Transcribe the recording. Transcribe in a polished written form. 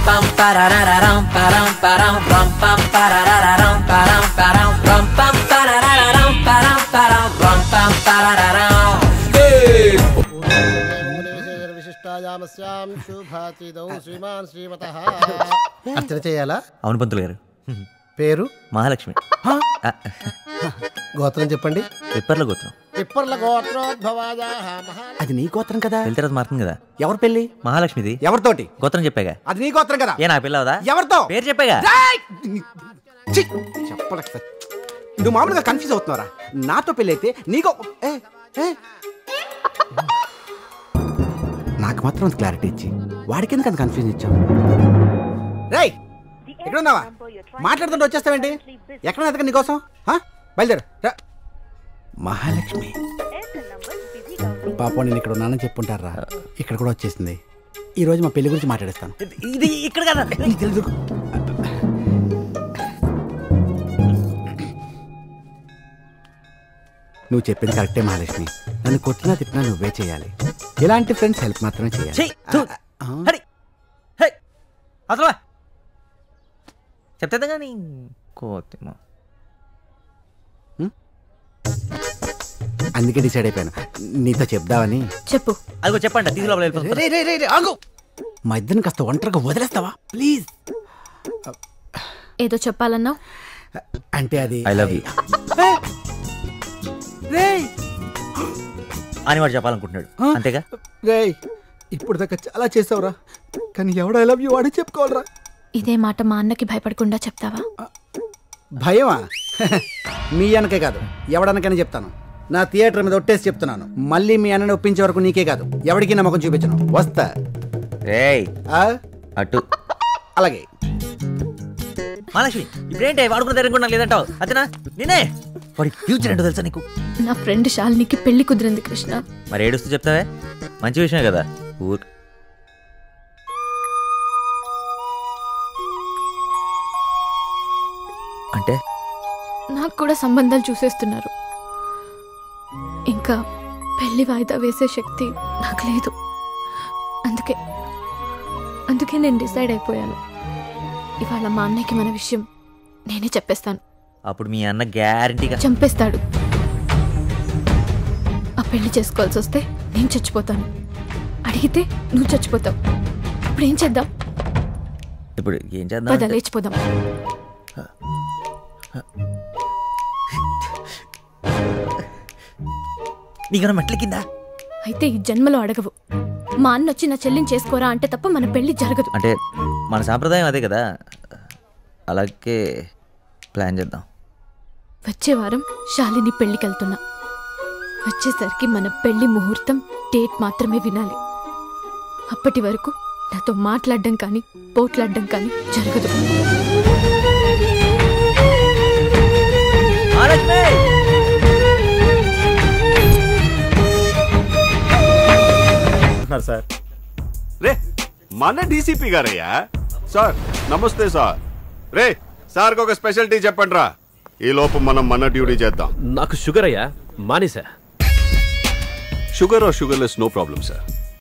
pam parararam param param ram pam parararam param param ram pam parararam param param ram pam parararam. విశిష్టాయామస్యాం శుభాతిదౌ Shriman శ్రీమతః. అర్చన చేయాలా? అవును పంతులు గారు. పేరు మహాలక్ష్మి. గోత్రం చెప్పండి. పిప్పర్ల గోత్రం. పిప్పర్ల గోత్రోద్భవాయ. అది నీ గోత్రం కదా? పెళ్లి తర్వాత మారుతుంది కదా. ఎవరి పెళ్లి? మహాలక్ష్మిది. ఎవరితోటి? గోత్రం చెప్పాగా. అది నీ గోత్రం కదా? ఏ నా పిల్ల అవుదా? ఎవరితో? పేరు చెప్పాగా. చెప్పలేక నువ్వు మామూలుగా కన్ఫ్యూజ్ అవుతున్నారా? నాతో పెళ్లి అయితే నీకో నాకు మాత్రం అంత క్లారిటీ ఇచ్చి వాడికి ఎందుకు అంత కన్ఫ్యూజన్ ఇచ్చావు? రేయ్ ఎక్కడున్నావా? మాట్లాడుతుంటే వచ్చేస్తావేంటి? ఎక్కడ ఎదక నీకోసం? బయలుదేరు. మహాలక్ష్మి పాపం నేను ఇక్కడ ఉన్నానని చెప్పుంటారా? ఇక్కడ కూడా వచ్చేసింది. ఈ రోజు మా పెళ్లి గురించి మాట్లాడేస్తాను. ఇది ఇక్కడ కదా. నువ్వు చెప్పింది కరెక్టే మహాలక్ష్మి. నన్ను కొట్టినా తిట్టినా నువ్వే చేయాలి. ఇలాంటి ఫ్రెండ్స్ హెల్ప్ మాత్రమే చేయాలి. అసలు చెప్తే కానీ కోతిమా. అందుకే డిసైడ్ అయిపోయాను నీతో చెప్దామని. చెప్పు. అదిగో చెప్పండి. మా ఇద్దరిని కాస్త ఒంటరిగా వదిలేస్తావా ప్లీజ్? ఏదో చెప్పాలన్నావు. అంటే అది ఐ లవ్ యూ అని వాడు చెప్పాలనుకుంటున్నాడు. అంతేగా? రేయ్ ఇప్పుడు దాకా చాలా చేసావురా, కానీ ఎవడు ఐ లవ్ యూ వాడే చెప్పుకోవాలరా. ఇదే మాట మా అన్నకి భయపడకుండా చెప్తావా? భయమా? మీ అన్నకే కాదు ఎవడనకని చెప్తాను. నా థియేటర్ మీద ఒట్టేసి చెప్తున్నాను. మళ్ళీ మీ అన్నని ఒప్పించే వరకు నీకే కాదు ఎవడికి నమ్మకం చూపించను. వస్తా. అటు అలాగే. మహాలక్ష్మి ఇప్పుడేంటి వాడుకున్న దగ్గర నాకు లేదంటావు? అతనా నేనే. వాడి ఫ్యూచర్ ఏంటో తెలుసా నీకు? నా ఫ్రెండ్ శాలినికి పెళ్లి కుదిరింది కృష్ణ. మరి ఏడుస్తూ చెప్తావే? మంచి విషయమే కదా. ఊరు అంటే నాకు కూడా సంబంధాలు చూసేస్తున్నారు. ఇంకా పెళ్లి వాయిదా వేసే శక్తి నాకు లేదు. అందుకే నేను డిసైడ్ అయిపోయాను. ఇవాళ మా అన్నయ్యకి మన విషయం నేనే చెప్పేస్తాను. అప్పుడు మీ అన్న గ్యారంటీగా చంపేస్తాడు. ఆ పెళ్లి చేసుకోవాల్సి వస్తే నేను చచ్చిపోతాను, అడిగితే నువ్వు చచ్చిపోతావు. ఇప్పుడు ఏం చేద్దాం? ఇప్పుడు ఏం చేద్దాం? పద లేచిపోదాం. నీకన్నా మెట్ల కింద అయితే ఈ జన్మలో అడగవు. మా అన్న వచ్చి నా చెల్లిని చేసుకోరా అంటే తప్ప మన పెళ్లి జరగదు. అంటే మన సాంప్రదాయం అదే కదా. అలాగే ప్లాన్ చేద్దాం. వచ్చే వారం శాలిని పెళ్లికి వెళ్తున్నా. వచ్చేసరికి మన పెళ్లి ముహూర్తం డేట్ మాత్రమే వినాలి. అప్పటి వరకు నాతో మాట్లాడడం కానీ పోట్లాడడం కానీ జరగదు. సార్ రే మన డీసీపీ గారయ్యా. సార్ నమస్తే సార్. రే సార్కి ఒక స్పెషల్ టీ చెప్పండి రా. ఈ లోపు మనం మన డ్యూటీ చేద్దాం. నాకు షుగర్ అయ్యా మానేసా. Sugar or sugarless no problem sir.